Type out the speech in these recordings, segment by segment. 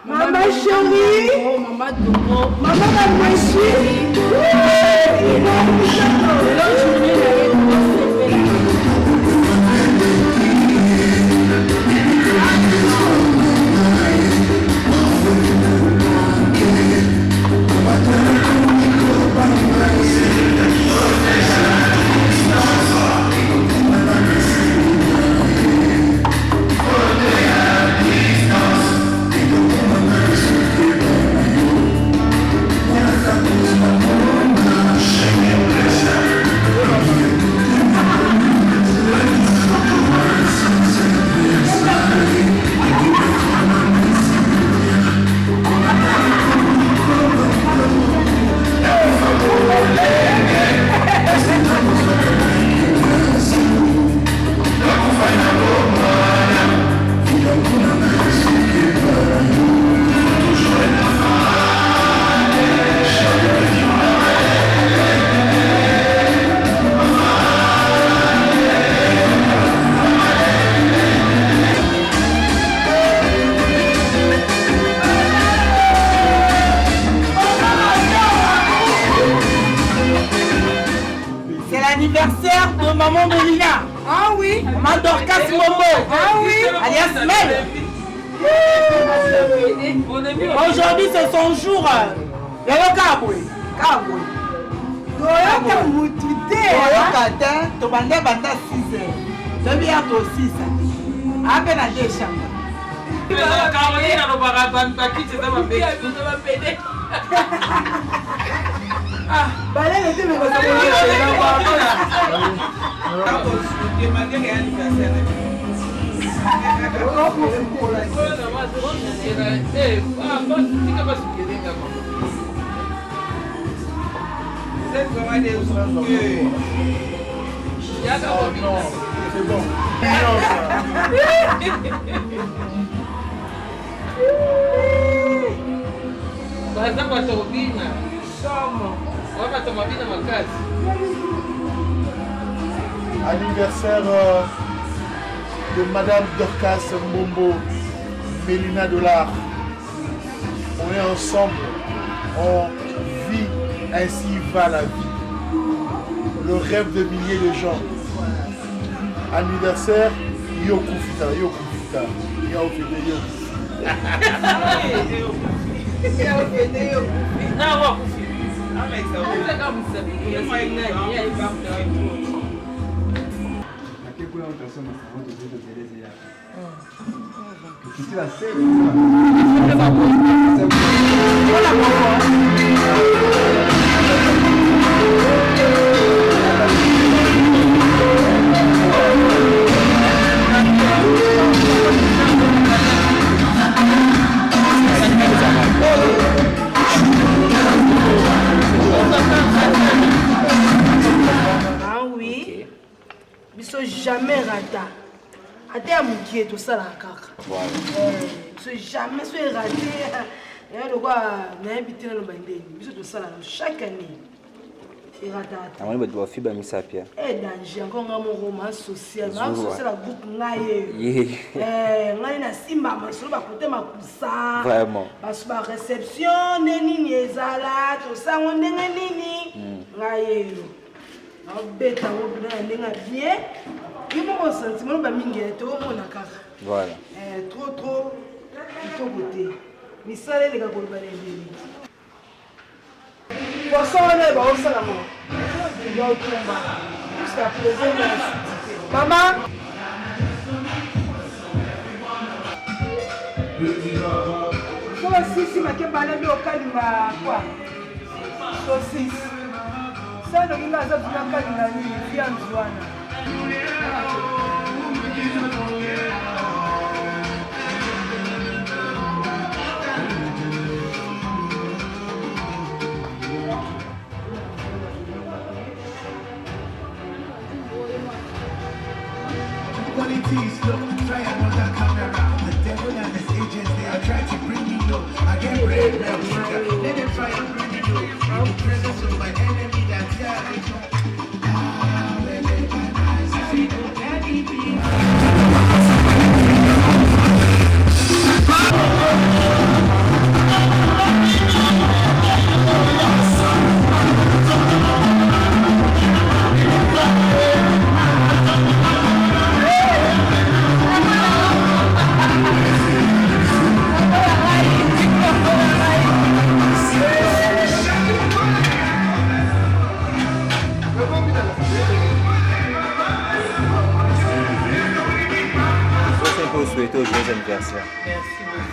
Maman chérie. Maman Dogo. Maman chérie. L'anniversaire de maman Mélina. Ah oui. Maman Dorcas Momo. Ah oui. Alias Mel. Aujourd'hui c'est son jour. Yoyo Kabwe. Kabwe. Toyoka mutute. Toyoka te. Tobande banda 6 heures. Tobi ya to 6. Ape na de chamba. Caroline no barabanda qui c'est dans ma bébé. Balai tu me vas c'est bon. Anniversaire de Madame Dorcas Mbombo, Mélina Dollar. On est ensemble, on vit, ainsi va la vie. Le rêve de milliers de gens. Anniversaire, Yokufita, Yokufita, Yokufita. Ah oui. Biso jamais rata. Ate ya mukie to sala kaka. So jamais so raté. Ya le quoi na bitina no bandeni. Biso to sala chaque année. Ah oui, tu vas faire un sapia. Eh danger encore un roman social. Ma social la groupe ngaye. Ngaye na simba masolo ba côté makusa. Vraiment. Parce que réception nini ezala to sango ndenge nini. Ngaye. Na beta ngo na ndenge bien. Il m'a ressenti mon ba mingi to mona kaka. Voilà. Trop plutôt beauté. Mi sale les gars ko ba ndeni. Jusqu'à présent, maman. Si ma kebale bi okalinga quoi? Saucisse. Ça donc il a ça bien kalinga ni viande joana. Qualities, look, try another camera. The devil and his agents, they are trying to bring me low. I get bread, let them try and bring me low. In the presence of my enemy, that's yeah, souhaiter au joyeux anniversaire. Merci beaucoup.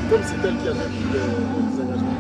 Comme c'est elle qui a pris les engagements.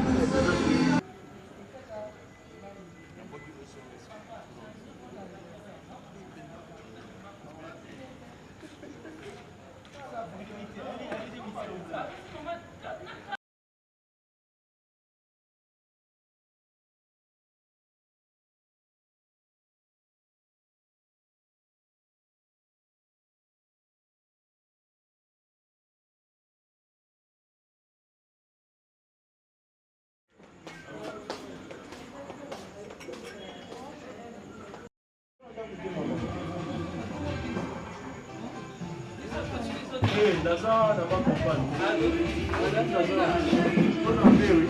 Lazare n'a pas compris. Madame Lazare, on a vu, oui.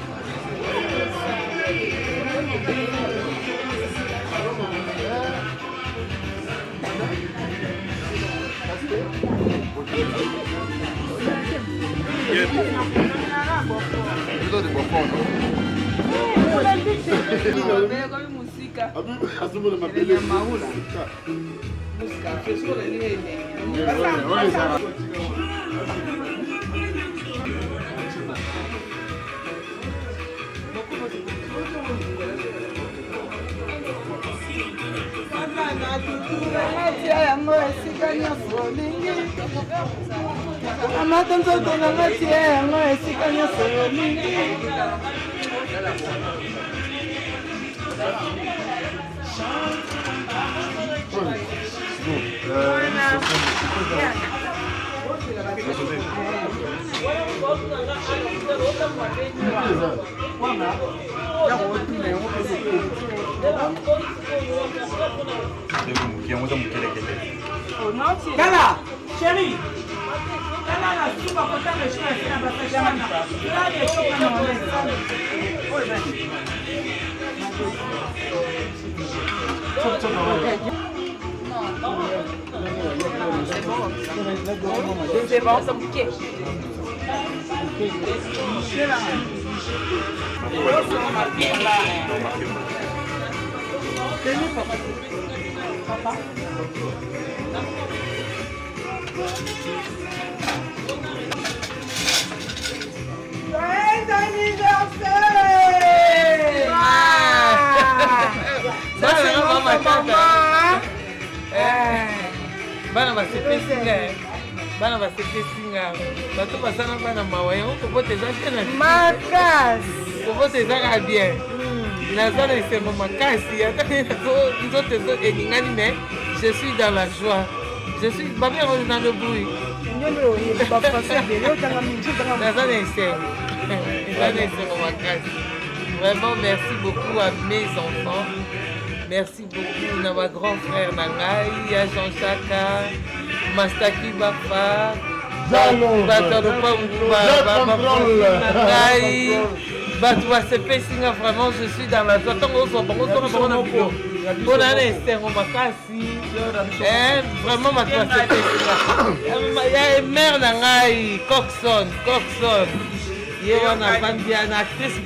Kala, chérie. Kala la soupe à côté de chez la bataille. Là, les choses à C'est bon, ça bouquet. Papa. Joyeux anniversaire! Ça c'est maman. Bana basepesinga bana basepesinga bato basala bana mawa yango kobote eza te na Makasi kobote ezaka bien naza na esengo makasi ata nzoto eningani mais je suis dans la joie je suis babia dans le bruit naza na esengo makasi. Vraiment merci beaucoup à mes enfants. Merci beaucoup à ma grand frère Nangai, à Jean-Jacques, Mastaki Bapa, Batoua CP Singa, vraiment je suis dans la joie. Vraiment Batoua CP Singa. Il y a une mère Nangai, Coxon. Il y a une actrice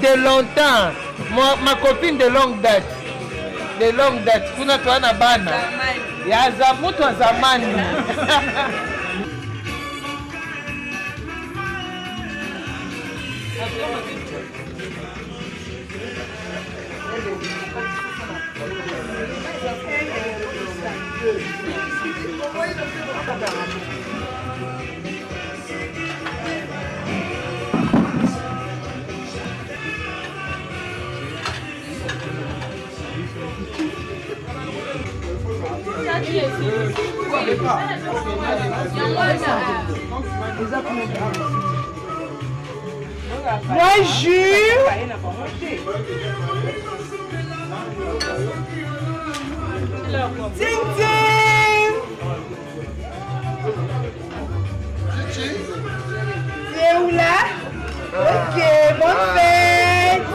de longtemps. Ma copine de longue date. Kuna tuana bana. Ya zamutu wa zamani. Moi, jure. Ting ting. C'est où là? Ok, bonne fête.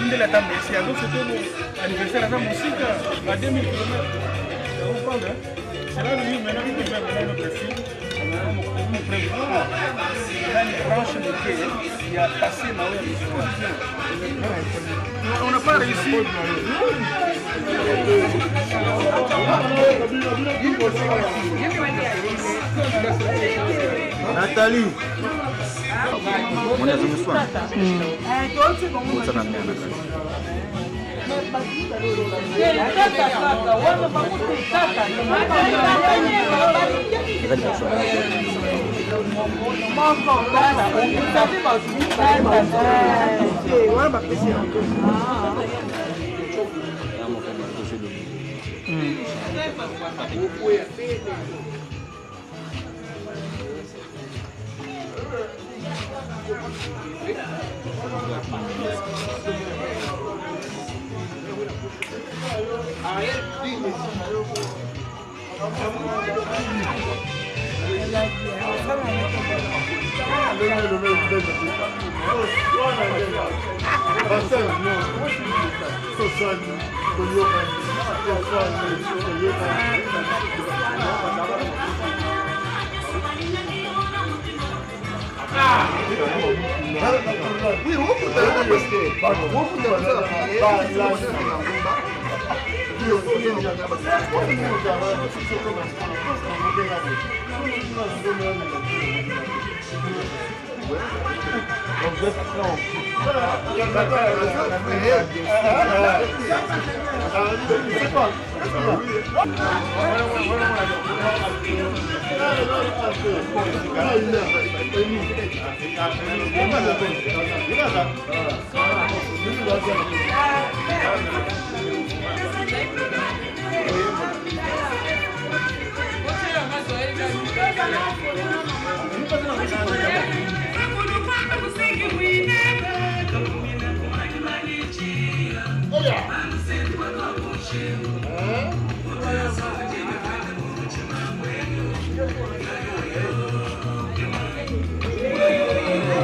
Ndela ta merci alors c'était l'anniversaire de la musique à 2000 km. On parle c'est là lui maintenant qui va venir le précis. On prévoit dans les branches de thé, il y a passé ma on n'a pas réussi. Nathalie. On est venu soir. Ça n'a rien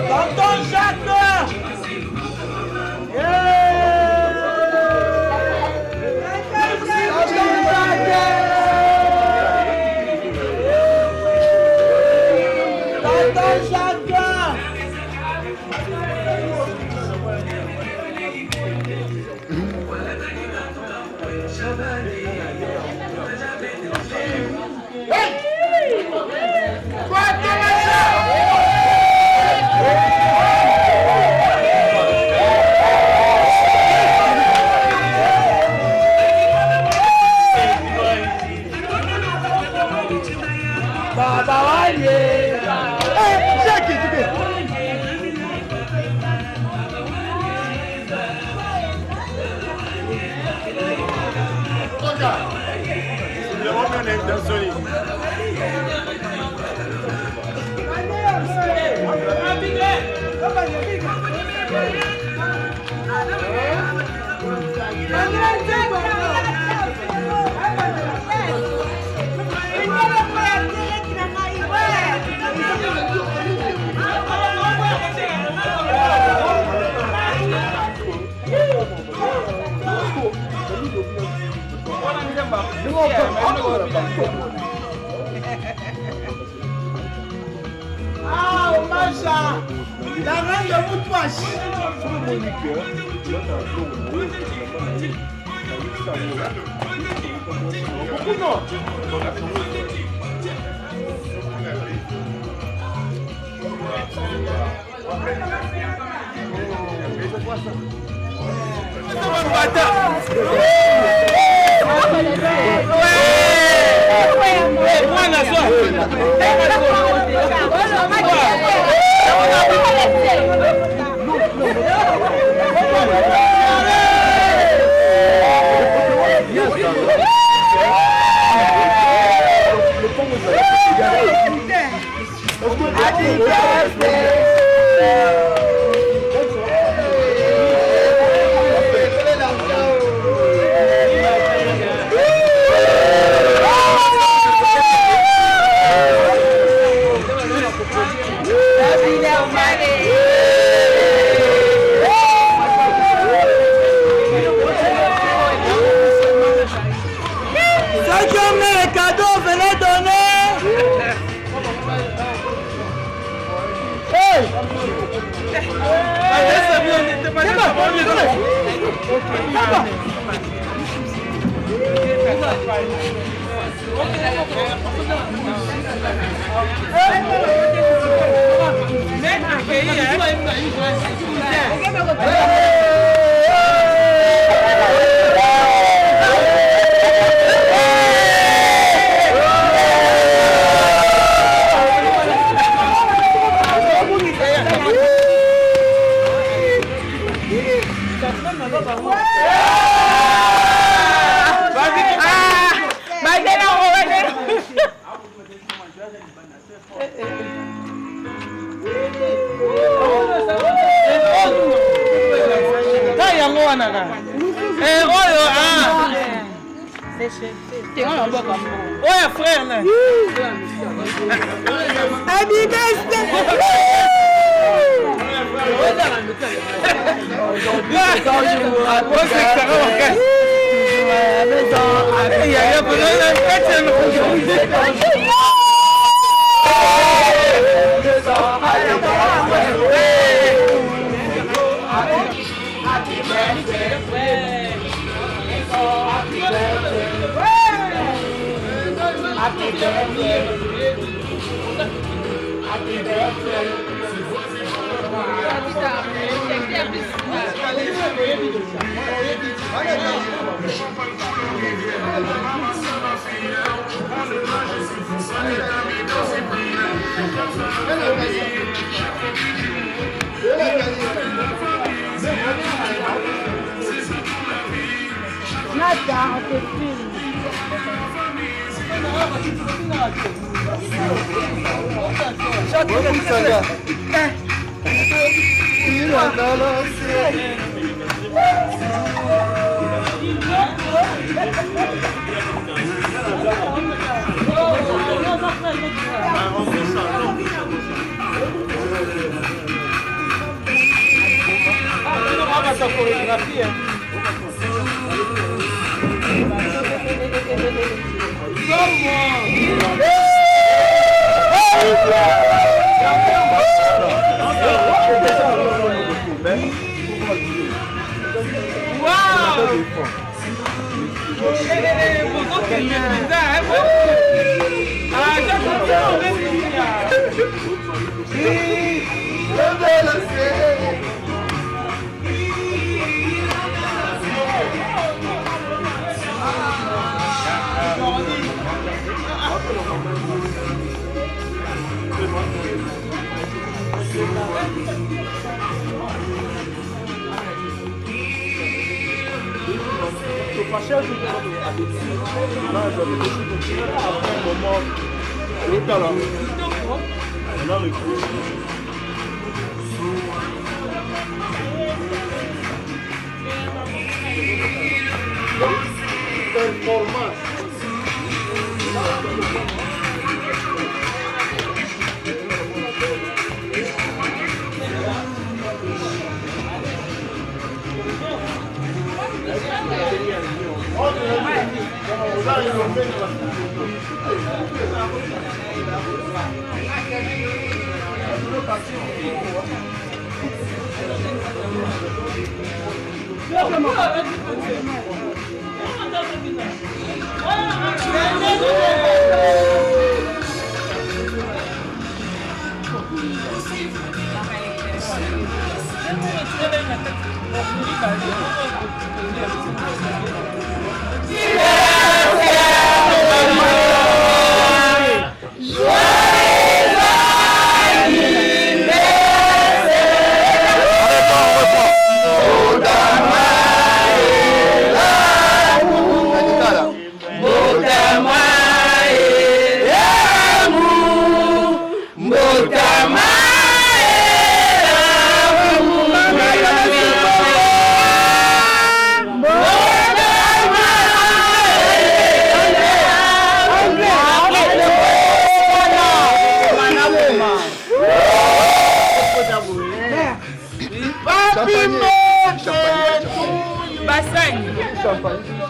Tonton Jacques! Ah, Masha, la reine de Moutouache. yango wana ka oyo oyo frère na Nada, on te filme.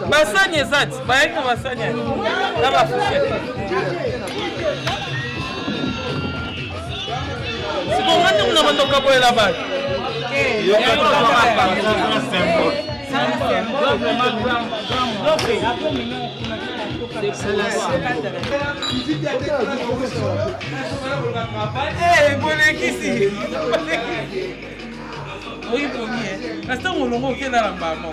Basani ezati, bayeka basani na bafushete. Siko ngani muna bandoka boyela bali. Bonekisi. Oui, premier. Reste mon longo qui est dans la maman.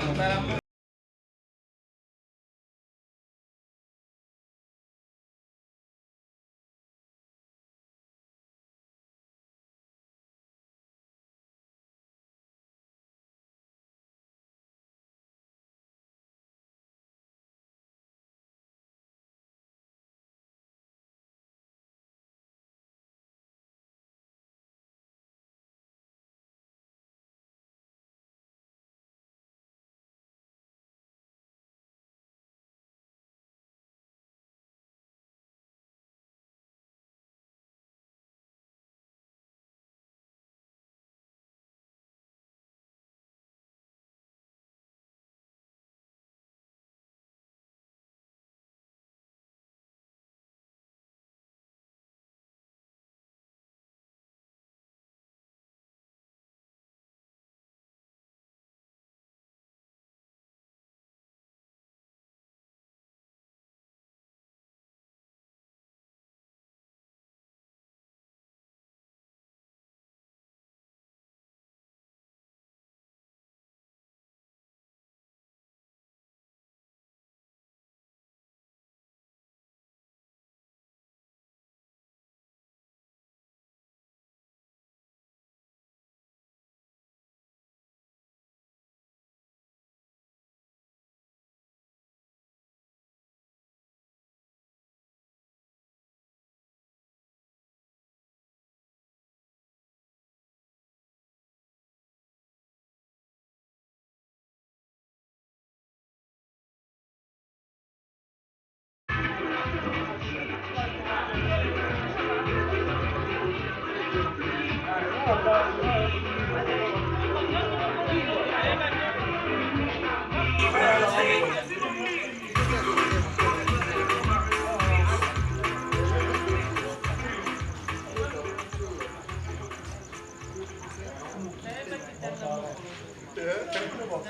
bon.